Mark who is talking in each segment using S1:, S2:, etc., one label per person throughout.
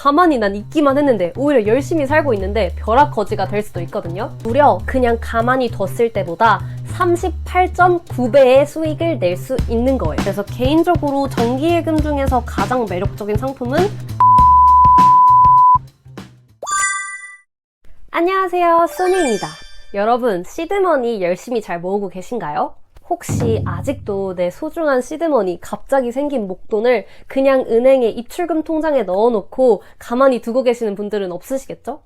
S1: 가만히 난 있기만 했는데 오히려 열심히 살고 있는데 벼락거지가 될 수도 있거든요. 무려 그냥 가만히 뒀을 때보다 38.9배의 수익을 낼 수 있는 거예요. 그래서 개인적으로 정기예금 중에서 가장 매력적인 상품은 안녕하세요, 소니입니다. 여러분, 시드머니 열심히 잘 모으고 계신가요? 혹시 아직도 내 소중한 시드머니 갑자기 생긴 목돈을 그냥 은행에 입출금 통장에 넣어놓고 가만히 두고 계시는 분들은 없으시겠죠?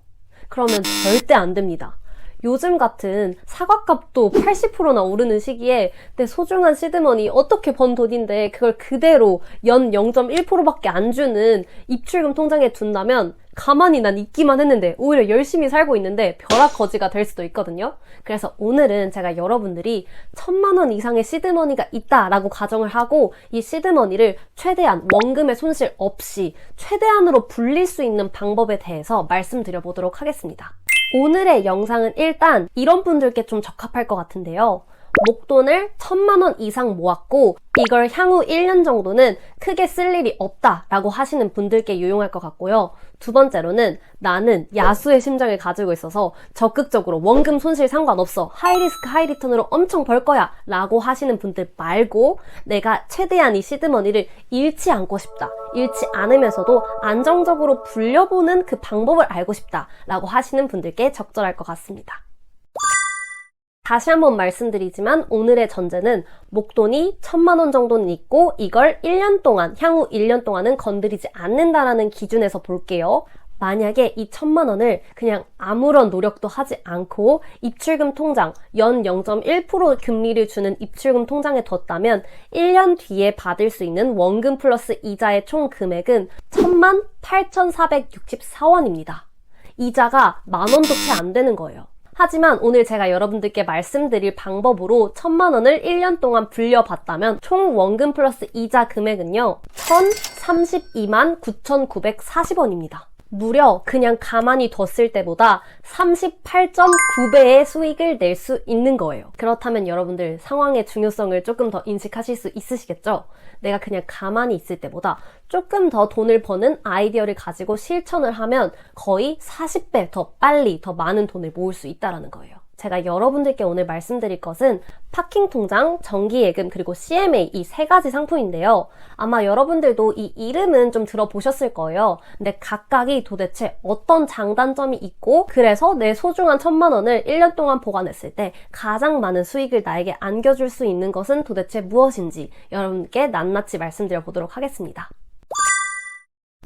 S1: 그러면 절대 안 됩니다. 요즘 같은 사과값도 80%나 오르는 시기에 내 소중한 시드머니 어떻게 번 돈인데 그걸 그대로 연 0.1%밖에 안 주는 입출금 통장에 둔다면 가만히 난 있기만 했는데 오히려 열심히 살고 있는데 벼락거지가 될 수도 있거든요. 그래서 오늘은 제가 여러분들이 1000만 원 이상의 시드머니가 있다라고 가정을 하고 이 시드머니를 최대한 원금의 손실 없이 최대한으로 불릴 수 있는 방법에 대해서 말씀드려보도록 하겠습니다. 오늘의 영상은 일단 이런 분들께 좀 적합할 것 같은데요. 목돈을 1000만 원 이상 모았고 이걸 향후 1년 정도는 크게 쓸 일이 없다라고 하시는 분들께 유용할 것 같고요. 두 번째로는 나는 야수의 심장을 가지고 있어서 적극적으로 원금 손실 상관없어, 하이리스크 하이리턴으로 엄청 벌 거야 라고 하시는 분들 말고 내가 최대한 이 시드머니를 잃지 않고 싶다, 잃지 않으면서도 안정적으로 불려보는 그 방법을 알고 싶다 라고 하시는 분들께 적절할 것 같습니다. 다시 한번 말씀드리지만 오늘의 전제는 목돈이 1000만 원 정도는 있고 이걸 1년 동안, 향후 1년 동안은 건드리지 않는다라는 기준에서 볼게요. 만약에 이 1000만 원을 그냥 아무런 노력도 하지 않고 입출금 통장, 연 0.1% 금리를 주는 입출금 통장에 뒀다면 1년 뒤에 받을 수 있는 원금 플러스 이자의 총 금액은 10,8,464원입니다. 이자가 만원도 채 안 되는 거예요. 하지만 오늘 제가 여러분들께 말씀드릴 방법으로 1000만 원을 1년 동안 불려봤다면 총 원금 플러스 이자 금액은요 1032만 9,940원입니다. 무려 그냥 가만히 뒀을 때보다 38.9배의 수익을 낼 수 있는 거예요. 그렇다면 여러분들 상황의 중요성을 조금 더 인식하실 수 있으시겠죠? 내가 그냥 가만히 있을 때보다 조금 더 돈을 버는 아이디어를 가지고 실천을 하면 거의 40배 더 빨리 더 많은 돈을 모을 수 있다는 거예요. 제가 여러분들께 오늘 말씀드릴 것은 파킹통장, 정기예금, 그리고 CMA 이 세 가지 상품인데요. 아마 여러분들도 이 이름은 좀 들어보셨을 거예요. 근데 각각이 도대체 어떤 장단점이 있고 그래서 내 소중한 1000만 원을 1년 동안 보관했을 때 가장 많은 수익을 나에게 안겨줄 수 있는 것은 도대체 무엇인지 여러분께 낱낱이 말씀드려 보도록 하겠습니다.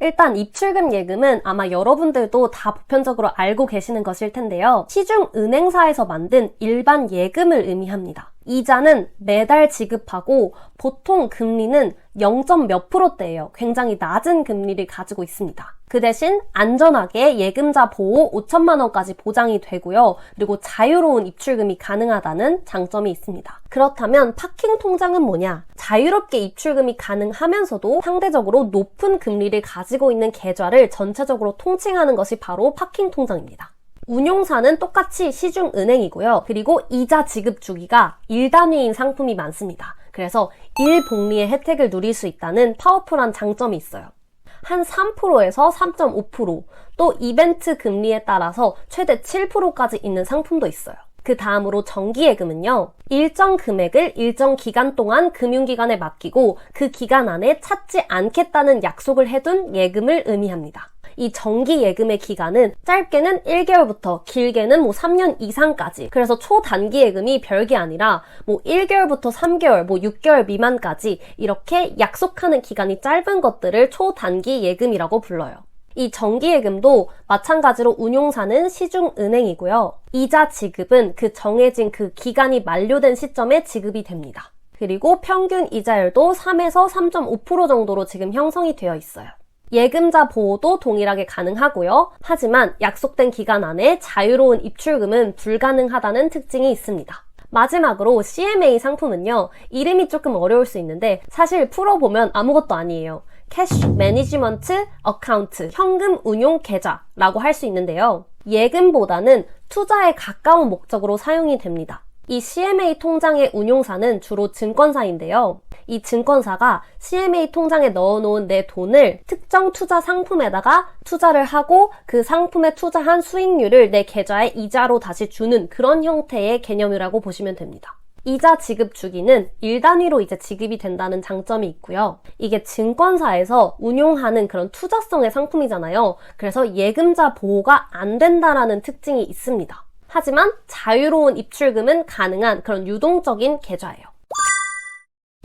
S1: 일단 입출금 예금은 아마 여러분들도 다 보편적으로 알고 계시는 것일 텐데요. 시중은행사에서 만든 일반 예금을 의미합니다. 이자는 매달 지급하고 보통 금리는 0.몇 %대예요. 굉장히 낮은 금리를 가지고 있습니다. 그 대신 안전하게 예금자 보호 5천만 원까지 보장이 되고요. 그리고 자유로운 입출금이 가능하다는 장점이 있습니다. 그렇다면 파킹 통장은 뭐냐? 자유롭게 입출금이 가능하면서도 상대적으로 높은 금리를 가지고 있는 계좌를 전체적으로 통칭하는 것이 바로 파킹 통장입니다. 운용사는 똑같이 시중은행이고요. 그리고 이자 지급 주기가 1단위인 상품이 많습니다. 그래서 1복리의 혜택을 누릴 수 있다는 파워풀한 장점이 있어요. 한 3%에서 3.5%, 또 이벤트 금리에 따라서 최대 7%까지 있는 상품도 있어요. 그 다음으로 정기예금은요. 일정 금액을 일정 기간 동안 금융기관에 맡기고 그 기간 안에 찾지 않겠다는 약속을 해둔 예금을 의미합니다. 이 정기예금의 기간은 짧게는 1개월부터 길게는 3년 이상까지, 그래서 초단기 예금이 별게 아니라 1개월부터 3개월, 6개월 미만까지 이렇게 약속하는 기간이 짧은 것들을 초단기 예금이라고 불러요. 이 정기예금도 마찬가지로 운용사는 시중은행이고요. 이자 지급은 그 정해진 그 기간이 만료된 시점에 지급이 됩니다. 그리고 평균 이자율도 3에서 3.5% 정도로 지금 형성이 되어 있어요. 예금자 보호도 동일하게 가능하고요. 하지만 약속된 기간 안에 자유로운 입출금은 불가능하다는 특징이 있습니다. 마지막으로 CMA 상품은요. 이름이 조금 어려울 수 있는데 사실 풀어보면 아무것도 아니에요. 캐시 매니지먼트 어카운트, 현금 운용 계좌라고 할 수 있는데요. 예금보다는 투자에 가까운 목적으로 사용이 됩니다. 이 CMA 통장의 운용사는 주로 증권사인데요. 이 증권사가 CMA 통장에 넣어놓은 내 돈을 특정 투자 상품에다가 투자를 하고 그 상품에 투자한 수익률을 내 계좌에 이자로 다시 주는 그런 형태의 개념이라고 보시면 됩니다. 이자 지급 주기는 일 단위로 이제 지급이 된다는 장점이 있고요. 이게 증권사에서 운용하는 그런 투자성의 상품이잖아요. 그래서 예금자 보호가 안 된다라는 특징이 있습니다. 하지만 자유로운 입출금은 가능한 그런 유동적인 계좌예요.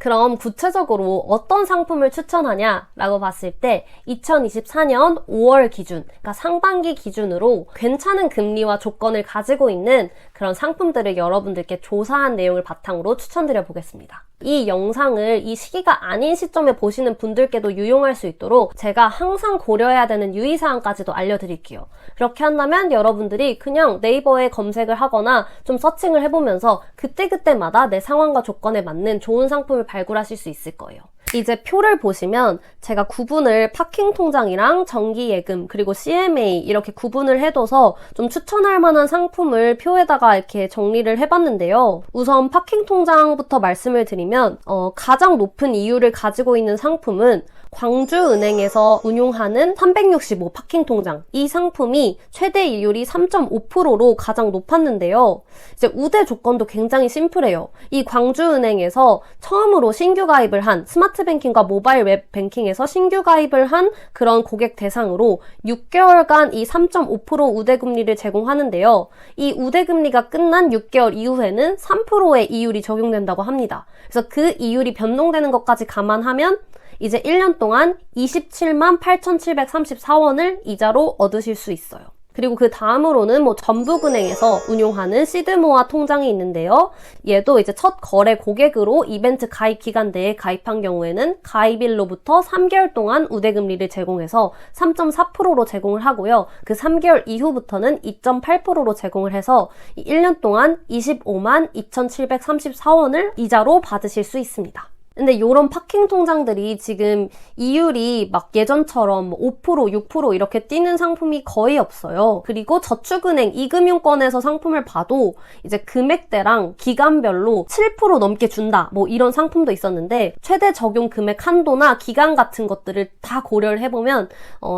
S1: 그럼 구체적으로 어떤 상품을 추천하냐라고 봤을 때 2024년 5월 기준, 그러니까 상반기 기준으로 괜찮은 금리와 조건을 가지고 있는 그런 상품들을 여러분들께 조사한 내용을 바탕으로 추천드려 보겠습니다. 이 영상을 이 시기가 아닌 시점에 보시는 분들께도 유용할 수 있도록 제가 항상 고려해야 되는 유의사항까지도 알려드릴게요. 그렇게 한다면 여러분들이 그냥 네이버에 검색을 하거나 좀 서칭을 해보면서 그때그때마다 내 상황과 조건에 맞는 좋은 상품을 발굴하실 수 있을 거예요. 이제 표를 보시면 제가 구분을 파킹 통장이랑 정기예금 그리고 CMA 이렇게 구분을 해둬서 좀 추천할 만한 상품을 표에다가 이렇게 정리를 해봤는데요. 우선 파킹 통장부터 말씀을 드리면 가장 높은 이율을 가지고 있는 상품은 광주은행에서 운용하는 365 파킹 통장, 이 상품이 최대 이율이 3.5%로 가장 높았는데요. 이제 우대 조건도 굉장히 심플해요. 이 광주은행에서 처음으로 신규 가입을 한 스마트 뱅킹과 모바일 웹 뱅킹에서 신규 가입을 한 그런 고객 대상으로 6개월간 이 3.5% 우대 금리를 제공하는데요. 이 우대 금리가 끝난 6개월 이후에는 3%의 이율이 적용된다고 합니다. 그래서 그 이율이 변동되는 것까지 감안하면 이제 1년 동안 27만 8,734원을 이자로 얻으실 수 있어요. 그리고 그 다음으로는 전북은행에서 운용하는 시드모아 통장이 있는데요. 얘도 이제 첫 거래 고객으로 이벤트 가입 기간 내에 가입한 경우에는 가입일로부터 3개월 동안 우대금리를 제공해서 3.4%로 제공을 하고요. 그 3개월 이후부터는 2.8%로 제공을 해서 1년 동안 25만 2,734원을 이자로 받으실 수 있습니다. 근데 이런 파킹 통장들이 지금 이율이 막 예전처럼 5%, 6% 이렇게 뛰는 상품이 거의 없어요. 그리고 저축은행 이금융권에서 상품을 봐도 이제 금액대랑 기간별로 7% 넘게 준다 이런 상품도 있었는데 최대 적용 금액 한도나 기간 같은 것들을 다 고려를 해보면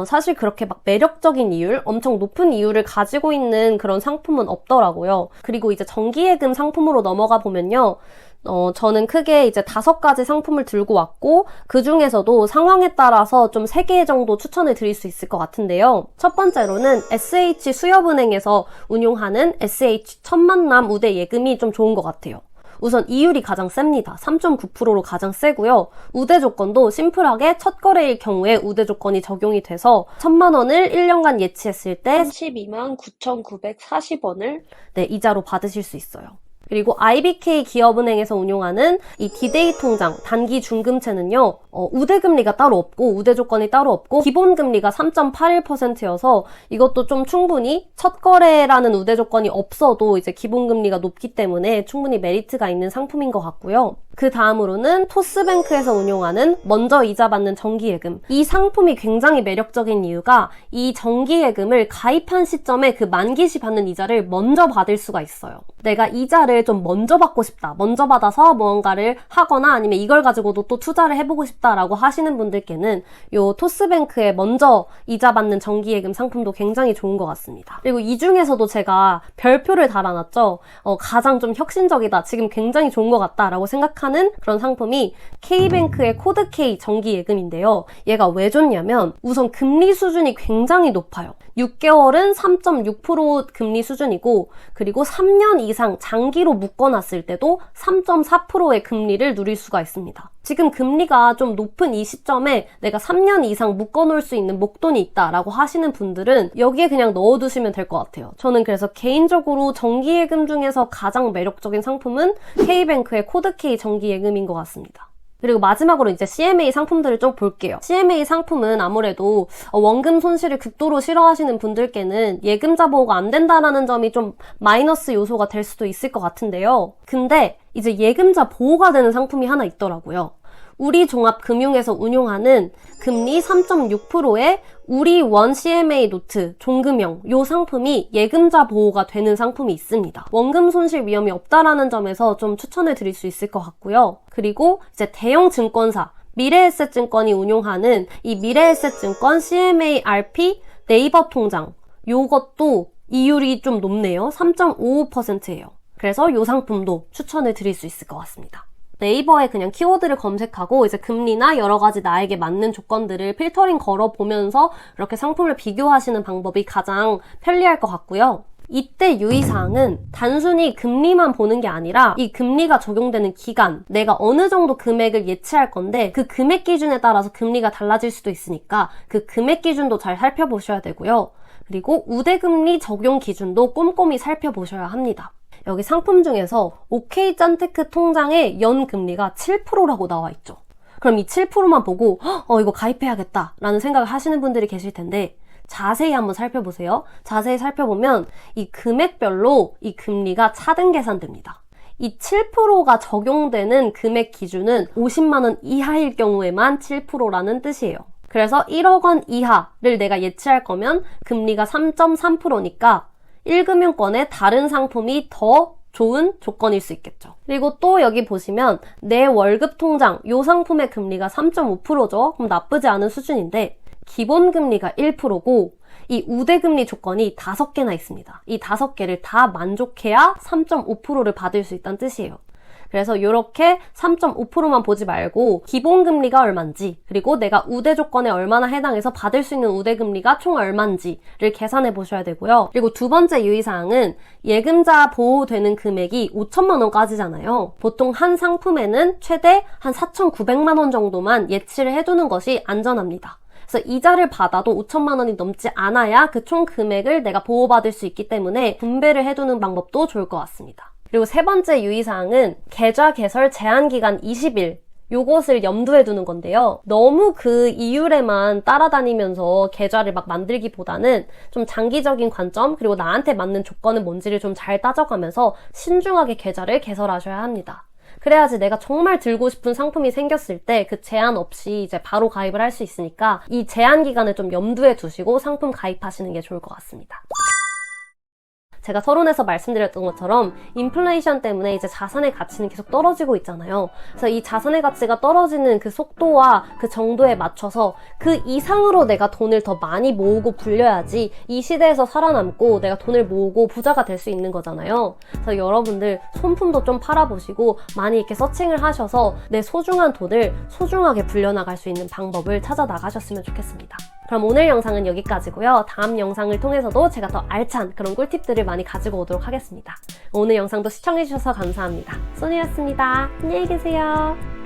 S1: 사실 그렇게 막 매력적인 이율, 엄청 높은 이율을 가지고 있는 그런 상품은 없더라고요. 그리고 이제 정기예금 상품으로 넘어가 보면요. 저는 크게 이제 5가지 상품을 들고 왔고 그 중에서도 상황에 따라서 좀 3개 정도 추천을 드릴 수 있을 것 같은데요. 첫 번째로는 SH 수협은행에서 운용하는 SH 천만남 우대 예금이 좀 좋은 것 같아요. 우선 이율이 가장 셉니다. 3.9%로 가장 세고요. 우대 조건도 심플하게 첫 거래일 경우에 우대 조건이 적용이 돼서 1,000만 원을 1년간 예치했을 때 32만 9,940원을 이자로 받으실 수 있어요. 그리고 IBK 기업은행에서 운용하는 이 디데이 통장 단기 중금채는요. 우대금리가 따로 없고 우대 조건이 따로 없고 기본금리가 3.81%여서 이것도 좀 충분히 첫 거래라는 우대 조건이 없어도 이제 기본금리가 높기 때문에 충분히 메리트가 있는 상품인 것 같고요. 그 다음으로는 토스뱅크에서 운용하는 먼저 이자 받는 정기예금. 이 상품이 굉장히 매력적인 이유가 이 정기예금을 가입한 시점에 그 만기시 받는 이자를 먼저 받을 수가 있어요. 내가 이자를 좀 먼저 받고 싶다. 먼저 받아서 무언가를 하거나 아니면 이걸 가지고도 또 투자를 해보고 싶다라고 하시는 분들께는 요 토스뱅크의 먼저 이자 받는 정기예금 상품도 굉장히 좋은 것 같습니다. 그리고 이 중에서도 제가 별표를 달아놨죠. 가장 좀 혁신적이다. 지금 굉장히 좋은 것 같다라고 생각하는 그런 상품이 K뱅크의 코드K 정기예금인데요. 얘가 왜 좋냐면 우선 금리 수준이 굉장히 높아요. 6개월은 3.6% 금리 수준이고 그리고 3년 이상 장기로 묶어놨을 때도 3.4%의 금리를 누릴 수가 있습니다. 지금 금리가 좀 높은 이 시점에 내가 3년 이상 묶어놓을 수 있는 목돈이 있다라고 하시는 분들은 여기에 그냥 넣어두시면 될 것 같아요. 저는 그래서 개인적으로 정기예금 중에서 가장 매력적인 상품은 K뱅크의 코드K 정기예금인 것 같습니다. 그리고 마지막으로 이제 CMA 상품들을 좀 볼게요. CMA 상품은 아무래도 원금 손실을 극도로 싫어하시는 분들께는 예금자 보호가 안 된다라는 점이 좀 마이너스 요소가 될 수도 있을 것 같은데요. 근데 이제 예금자 보호가 되는 상품이 하나 있더라고요. 우리종합금융에서 운용하는 금리 3.6%의 우리원 CMA 노트 종금형 요 상품이 예금자 보호가 되는 상품이 있습니다. 원금 손실 위험이 없다라는 점에서 좀 추천을 드릴 수 있을 것 같고요. 그리고 이제 대형 증권사 미래에셋증권이 운용하는 이 미래에셋증권 CMA RP 네이버 통장 요것도 이율이 좀 높네요. 3.55%예요. 그래서 요 상품도 추천을 드릴 수 있을 것 같습니다. 네이버에 그냥 키워드를 검색하고 이제 금리나 여러 가지 나에게 맞는 조건들을 필터링 걸어보면서 이렇게 상품을 비교하시는 방법이 가장 편리할 것 같고요. 이때 유의사항은 단순히 금리만 보는 게 아니라 이 금리가 적용되는 기간, 내가 어느 정도 금액을 예치할 건데 그 금액 기준에 따라서 금리가 달라질 수도 있으니까 그 금액 기준도 잘 살펴보셔야 되고요. 그리고 우대금리 적용 기준도 꼼꼼히 살펴보셔야 합니다. 여기 상품 중에서 OK짠테크 통장의 연금리가 7%라고 나와 있죠. 그럼 이 7%만 보고 이거 가입해야겠다 라는 생각을 하시는 분들이 계실 텐데 자세히 한번 살펴보세요. 자세히 살펴보면 이 금액별로 이 금리가 차등 계산됩니다. 이 7%가 적용되는 금액 기준은 50만 원 이하일 경우에만 7%라는 뜻이에요. 그래서 1억 원 이하를 내가 예치할 거면 금리가 3.3%니까 1금융권의 다른 상품이 더 좋은 조건일 수 있겠죠. 그리고 또 여기 보시면 내 월급 통장 요 상품의 금리가 3.5%죠. 그럼 나쁘지 않은 수준인데 기본금리가 1%고 이 우대금리 조건이 5개나 있습니다. 이 5개를 다 만족해야 3.5%를 받을 수 있다는 뜻이에요. 그래서 이렇게 3.5%만 보지 말고 기본금리가 얼마인지 그리고 내가 우대 조건에 얼마나 해당해서 받을 수 있는 우대금리가 총 얼마인지를 계산해 보셔야 되고요. 그리고 두 번째 유의사항은 예금자 보호되는 금액이 5천만 원까지잖아요. 보통 한 상품에는 최대 한 4,900만 원 정도만 예치를 해두는 것이 안전합니다. 그래서 이자를 받아도 5천만 원이 넘지 않아야 그 총 금액을 내가 보호받을 수 있기 때문에 분배를 해두는 방법도 좋을 것 같습니다. 그리고 세 번째 유의사항은 계좌 개설 제한기간 20일 요것을 염두에 두는 건데요. 너무 그 이율에만 따라다니면서 계좌를 막 만들기보다는 좀 장기적인 관점 그리고 나한테 맞는 조건은 뭔지를 좀 잘 따져가면서 신중하게 계좌를 개설하셔야 합니다. 그래야지 내가 정말 들고 싶은 상품이 생겼을 때 그 제한 없이 이제 바로 가입을 할 수 있으니까 이 제한 기간을 좀 염두에 두시고 상품 가입하시는 게 좋을 것 같습니다. 제가 서론에서 말씀드렸던 것처럼 인플레이션 때문에 이제 자산의 가치는 계속 떨어지고 있잖아요. 그래서 이 자산의 가치가 떨어지는 그 속도와 그 정도에 맞춰서 그 이상으로 내가 돈을 더 많이 모으고 불려야지 이 시대에서 살아남고 내가 돈을 모으고 부자가 될 수 있는 거잖아요. 그래서 여러분들 손품도 좀 팔아보시고 많이 이렇게 서칭을 하셔서 내 소중한 돈을 소중하게 불려나갈 수 있는 방법을 찾아 나가셨으면 좋겠습니다. 그럼 오늘 영상은 여기까지고요. 다음 영상을 통해서도 제가 더 알찬 그런 꿀팁들을 많이 가지고 오도록 하겠습니다. 오늘 영상도 시청해주셔서 감사합니다. 소니였습니다. 안녕히 계세요.